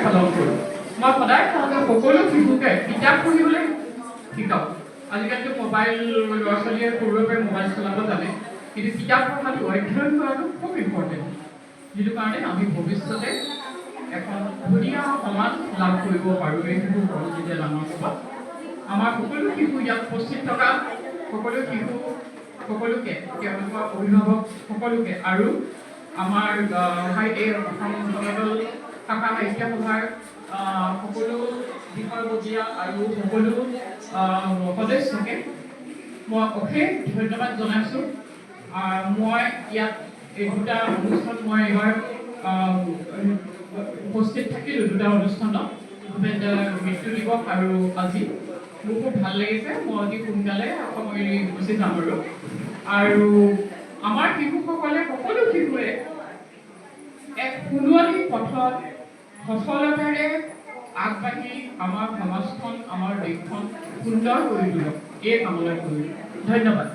পালন কৰোঁ মই সদায় সকলো শিশুকে কিতাপ পঢ়িবলৈ শিকাওঁ আজিকালিতো মোবাইল ল'ৰা ছোৱালীয়ে সৰুৰে পৰাই মোবাইল চলাব জানে কিন্তু কিতাপ পঢ়াটো অধ্যয়ন কৰাটো খুব ইম্পৰ্টেণ্ট যিটো কাৰণে আমি ভৱিষ্যতে এখন ধুনীয়া সমাজ লাভ কৰিব পাৰোঁ এই শিশুসকল যেতিয়া ডাঙৰ হ'ব আমাৰ সকলো শিশু ইয়াত উপস্থিত থকা সকলো শিশু সকলোকে তেওঁলোকৰ অভিভাৱক সকলোকে আৰু আমাৰ এই অসম জনদল শাখা সাহিত্য সভাৰ সকলো বিষয়ববীয়া আৰু সকলো সদস্যকে মই অশেষ ধন্যবাদ জনাইছোঁ মই ইয়াত এই দুটা অনুষ্ঠান মই এইবাৰ উপস্থিত থাকিলোঁ দুটা অনুষ্ঠানত মৃত্যু দিৱস আৰু আজি মোৰ খুব ভাল লাগিছে মই অতি সোনকালে সময় গুচি যাম আৰু আমাৰ শিশুসকলে সকলো শিশুৱে এক সুণোৱালী পথত সফলতাৰে আগবাঢ়ি আমাৰ সমাজখন আমাৰ দেশখন সুন্দৰ কৰি তোলক এই কামনা কৰিলোঁ ধন্যবাদ